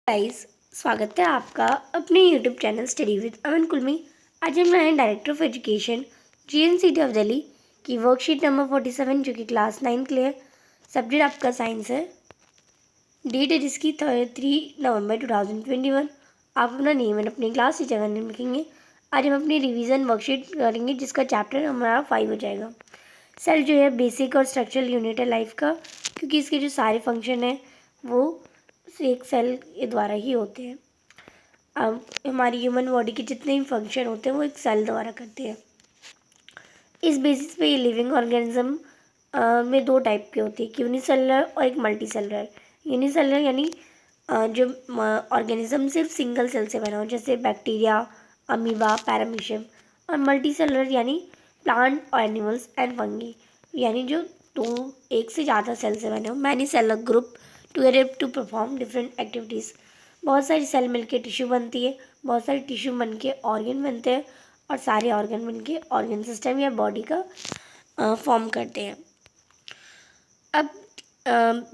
Guys, स्वागत है आपका अपने यूट्यूब चैनल स्टडी विद अमन कुल में। आज हम हैं director of education GNCT of Delhi की वर्कशीट नंबर 47 जो कि क्लास 9 के लिए सब्जेक्ट आपका साइंस है। डेट है जिसकी 3 नवंबर 2021। आप अपना नेम एंड अपनी क्लास टीचर का नेम लिखेंगे। आज हम अपनी रिवीजन वर्कशीट करेंगे जिसका चैप्टर हमारा 5 हो जाएगा। सेल जो है बेसिक और स्ट्रक्चरल यूनिट है लाइफ का, क्योंकि इसके जो सारे फंक्शन हैं वो एक सेल के द्वारा ही होते हैं। अब हमारी ह्यूमन बॉडी के जितने भी फंक्शन होते हैं वो एक सेल द्वारा करते हैं। इस बेसिस पे ये लिविंग ऑर्गेनिज्म में दो टाइप के होते हैं, यूनिसेलुलर और एक मल्टी सेलुलर। यूनिसेलुलर यानी जो ऑर्गेनिज्म सिर्फ सिंगल सेल से बना हो, जैसे बैक्टीरिया, अमीबा, पैरामीशियम। और मल्टी सेलुलर यानी प्लांट और एनिमल्स एंड फंगी, यानी जो दो एक से ज़्यादा सेल से बने हो, many cellular group together to perform different activities. बहुत सारी सेल मिलके टिश्यू बनती है, बहुत सारे टिश्यू बन के ऑर्गन बनते हैं, और सारे ऑर्गन बन के ऑर्गन सिस्टम या बॉडी का फॉर्म करते हैं। अब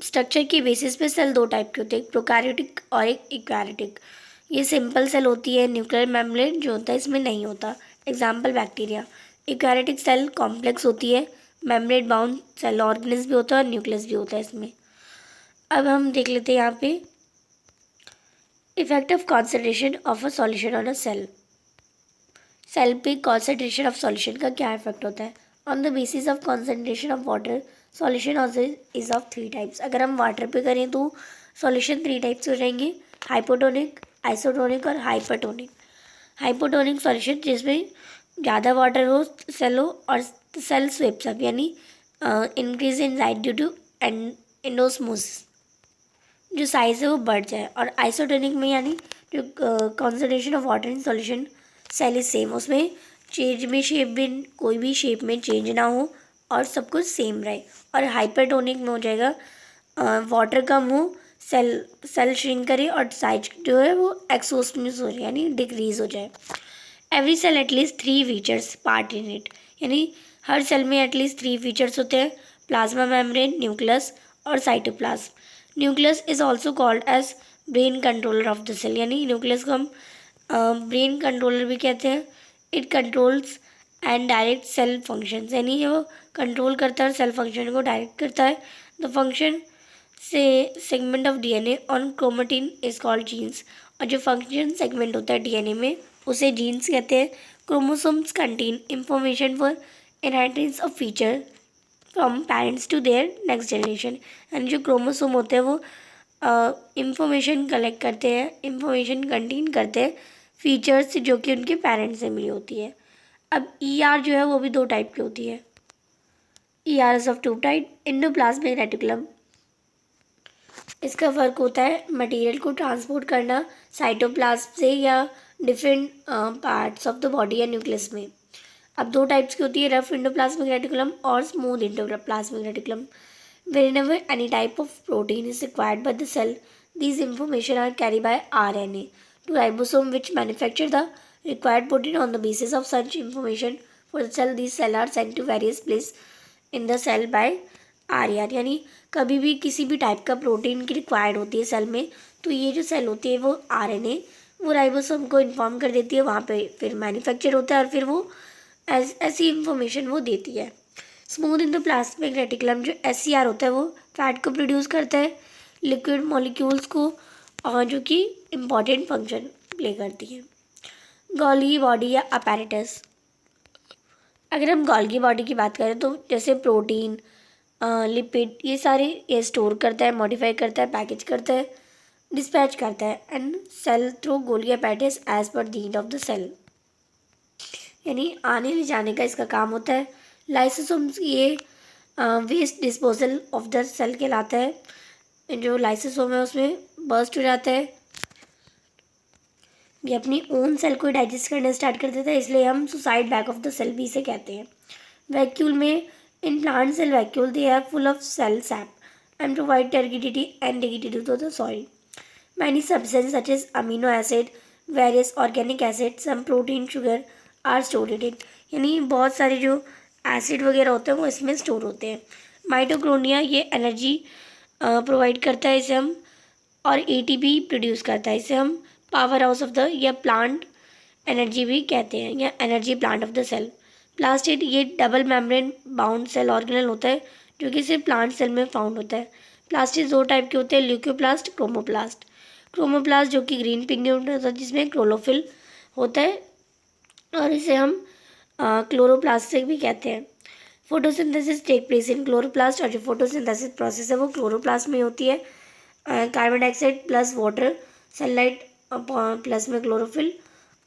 स्ट्रक्चर की बेसिस पे सेल दो टाइप के होते हैं, एक प्रोकैरियोटिक और एक यूकैरियोटिक। ये सिंपल सेल होती है, न्यूक्लियर मेम्ब्रेन जो होता है इसमें नहीं होता। Example bacteria. Eukaryotic cell complex होती है, मेम्ब्रेन बाउंड सेल ऑर्गेनिज भी होता है और न्यूक्लियस भी होता है इसमें। अब हम देख लेते हैं यहाँ पे effect of concentration of a solution on a cell. Cell पे कॉन्सेंट्रेशन ऑफ सॉल्यूशन का क्या इफेक्ट होता है। On the basis of concentration of water solution is of 3 types. अगर हम वाटर पे करें तो सॉल्यूशन 3 टाइप्स हो जाएंगे, हाइपोटोनिक, आइसोटोनिक और हाइपरटोनिक। हाइपोटोनिक सॉल्यूशन जिसमें ज़्यादा वाटर हो, सेल हो और सेल स्वेप्स अप यानी increase in size due to endosmosis, जो साइज़ है वो बढ़ जाए। और आइसोटोनिक में यानी जो concentration of water in solution cell is same, उसमें चेंज में शेप भी कोई भी शेप में चेंज ना हो और सब कुछ सेम रहे। और हाइपरटोनिक में हो जाएगा वाटर कम हो, सेल श्रिंक करे और साइज जो है वो एक्सोस्मोसिस हो जाए यानी डिक्रीज हो जाए। Every cell at least 3 features part in it, यानी हर सेल में एटलीस्ट 3 फीचर्स होते हैं, प्लाज्मा मेम्ब्रेन, न्यूक्लियस और cytoplasm. Nucleus is also called as brain controller of the cell, यानी न्यूक्लियस को हम ब्रेन कंट्रोलर भी कहते हैं। It controls and direct cell functions, यानी वो कंट्रोल करता है और सेल फंक्शन को डायरेक्ट करता है। द फंक्शन से segment of DNA on chromatin is called jeans, और जो फंक्शन सेगमेंट होता है डीएनए में उसे जीन्स कहते हैं। Chromosomes contain information for inheritance of feature from parents to their next generation, यानी जो क्रोमोसोम होते हैं वो इंफॉर्मेशन कलेक्ट करते हैं, इंफॉर्मेशन कंटेन करते हैं फीचर्स जो कि उनके पेरेंट्स से मिली होती है। अब ER जो है वो भी दो टाइप की होती है। ER is of two type, endoplasmic reticulum. इसका वर्क होता है मटेरियल को ट्रांसपोर्ट करना साइटोप्लाज्म से या different parts of the body या न्यूक्लियस में। अब दो टाइप्स की होती है, रफ एंडोप्लाज्मिक रेटिकुलम और smooth endoplasmic reticulum. Whenever any type of protein is required by the cell, these information are carried by RNA to ribosome which manufacture the required protein on the basis of such information for the cell. These cells are sent to various places in the cell by RNA, यानी कभी भी किसी भी type का protein की required होती है cell में, तो ये जो सेल होती है वो RNA वो राइबोसोम को इन्फॉर्म कर देती है, वहाँ पे फिर मैन्युफैक्चर होता है और फिर वो ऐसी इंफॉर्मेशन वो देती है। स्मूथ एंडोप्लाज्मिक रेटिकुलम जो SCR होता है वो फैट को प्रोड्यूस करता है, लिक्विड मॉलिक्यूल्स को, और जो कि इम्पॉर्टेंट फंक्शन प्ले करती है। गॉल्गी बॉडी या अपैरेटस। अगर हम गॉल्गी बॉडी की बात करें तो जैसे प्रोटीन, लिपिड, ये सारे ये स्टोर करता है, मॉडिफाई करता है, पैकेज करता है, डिस्पैच करता है and cell through Golgi apparatus as per the need of the cell, यानी आने ले जाने का इसका काम होता है। लाइसोसोम्स ये waste disposal of the cell कहलाता है। जो लाइसोसोम है उसमें बर्स्ट हो जाता है, ये अपनी ओन सेल को डाइजेस्ट करना स्टार्ट कर देता है, इसलिए हम suicide bag of the cell भी इसे कहते हैं। वैक्यूल में in plant cell vacuole they are full of cell sap and provide turgidity and डिगिडिटी to the soil. Many substance such as amino acid, various organic acid, some protein, sugar are stored in it, यानी बहुत सारे जो acid वगैरह होते हैं वो इसमें स्टोर होते हैं। माइटोकॉन्ड्रिया ये एनर्जी प्रोवाइड करता है, इसे हम और एटीपी प्रोड्यूस करता है। इसे हम पावर हाउस ऑफ द या प्लांट एनर्जी भी कहते हैं, या energy plant of the cell. Plastid ये double membrane bound cell organelle होता है जो कि सिर्फ प्लांट सेल में फाउंड होता है। प्लास्टिड दो टाइप के होते हैं, ल्यूकोप्लास्ट, क्रोमोप्लास्ट। क्रोमोप्लास्ट जो कि ग्रीन पिगमेंट होता है जिसमें क्लोरोफिल होता है, और इसे हम क्लोरोप्लास्ट भी कहते हैं। Photosynthesis take place in chloroplast, और जो फोटोसिंथेसिस प्रोसेस है वो क्लोरोप्लास्ट में होती है। Carbon dioxide plus water, sunlight plus में क्लोरोफिल,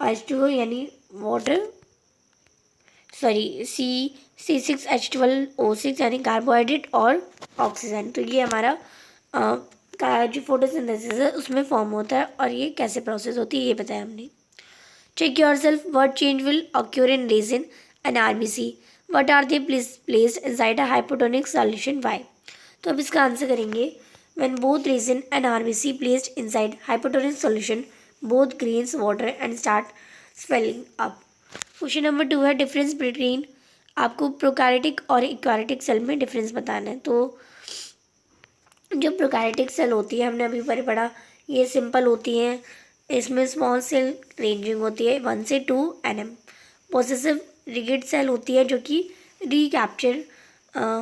H2O यानी वाटर, सॉरी C6H12O6 यानी कार्बोहाइड्रेट, और ऑक्सीजन। तो ये हमारा का जो फोटोसिंथेसिस है उसमें फॉर्म होता है, और ये कैसे प्रोसेस होती है ये बताया हमने। Check yourself, what change will occur in resin and RBC? What are they placed inside a hypotonic solution? Why? तो अब इसका आंसर करेंगे। When both resin and RBC placed inside hypotonic solution, both gains water and start swelling up. Question number 2 है difference between, आपको prokaryotic और इक्वारियोटिक cell में difference बताना है। तो जो प्रोकैरियोटिक सेल होती है हमने अभी पढ़ा, ये सिंपल होती हैं, इसमें स्मॉल सेल रेंजिंग होती है 1 से 2 nm। पॉसेसिव रिगिड सेल होती है जो कि रिकैप्चर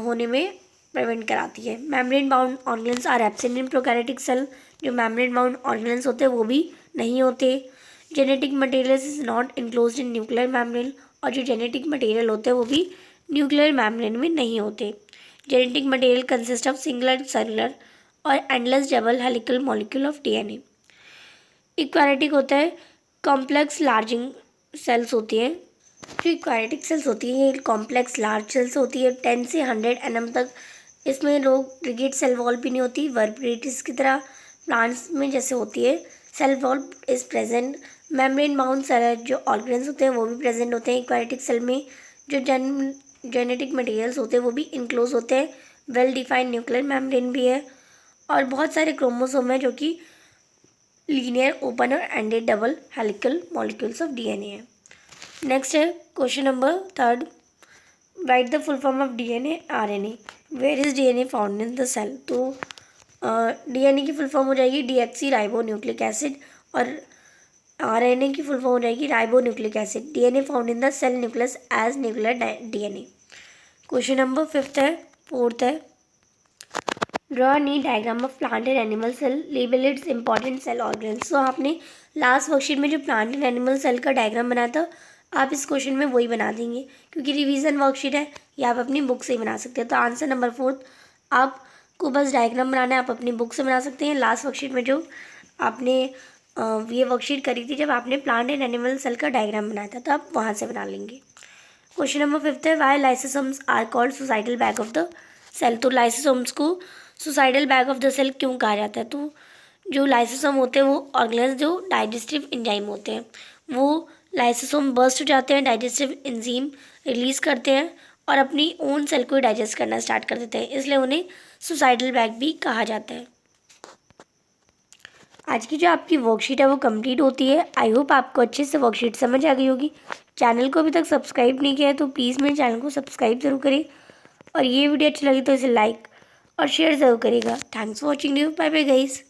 होने में प्रिवेंट कराती है। Membrane bound organs are absent in prokaryotic cell, जो मेम्ब्रेन बाउंड ऑर्गेन्स होते हैं वो भी नहीं होते। Genetic materials is not enclosed in nuclear membrane, और जो जेनेटिक मटेरियल होते हैं वो भी न्यूक्लियर मेम्ब्रेन में नहीं होते। Genetic material consist of singular cellular और endless double helical molecule of DNA। Eukaryotic होता है कॉम्प्लेक्स लार्जिंग सेल्स होती हैं। जो इक्वारियोटिक सेल्स होती हैं ये कॉम्प्लेक्स लार्ज सेल्स होती है 10 से 100 nm तक। इसमें लोग रिगिड सेल वॉल भी नहीं होती, वर्ब्रेटिस की तरह प्लांट्स में जैसे होती है। Cell wall is present. Membrane bound cell जो ऑर्गेन्स होते हैं वो भी प्रेजेंट होते हैं इक्वारियोटिक सेल में। जो जेनेटिक मटेरियल्स होते हैं वो भी इनक्लोज होते हैं। वेल डिफाइंड न्यूक्लियर मेम्ब्रेन भी है, और बहुत सारे क्रोमोसोम है जो कि लीनियर ओपन और ended double helical molecules of DNA है। नेक्स्ट है question number 3, write the full form of DNA RNA, where is DNA found in the cell. तो DNA की फुल फॉर्म हो जाएगी डीएक्सी राइबो न्यूक्लिक एसिड, और RNA की full form हो जाएगी ribo nucleic acid. DNA found in the cell nucleus as nuclear DNA। Question number 4 है, draw neat diagram of plant and animal cell, label its important cell organs. तो आपने last worksheet में जो plant and animal cell का diagram बनाया था, आप इस क्वेश्चन में वही बना देंगे, क्योंकि रिवीजन वर्कशीट है, या आप अपनी बुक से ही बना सकते हैं। तो आंसर नंबर 4, आपको बस डायग्राम बनाना है, आप अपनी बुक से बना सकते हैं। लास्ट वर्कशीट में जो आपने ये वर्कशीट करी थी जब आपने प्लांट एंड एनिमल सेल का डायग्राम बनाया था, तो आप वहाँ से बना लेंगे। क्वेश्चन नंबर 5 है, why lysosomes are called suicidal bag of the cell. तो लाइसोसोम्स को suicidal bag of the cell क्यों कहा जाता है? तो जो लाइसोसोम होते हैं वो ऑर्गेन्स जो डाइजेस्टिव एंजाइम होते हैं, वो लाइसोसोम बर्स्ट हो जाते हैं, डाइजेस्टिव एंजाइम रिलीज करते हैं और अपनी ओन सेल को डाइजेस्ट करना स्टार्ट कर देते हैं, इसलिए उन्हें सुसाइडल बैग भी कहा जाता है। आज की जो आपकी वर्कशीट है वो कंप्लीट होती है। आई होप आपको अच्छे से वर्कशीट समझ आ गई होगी। चैनल को अभी तक सब्सक्राइब नहीं किया है तो प्लीज़ मेरे चैनल को सब्सक्राइब जरूर करें, और ये वीडियो अच्छी लगी तो इसे लाइक और शेयर ज़रूर करेगा। Thanks for watching you, bye bye guys.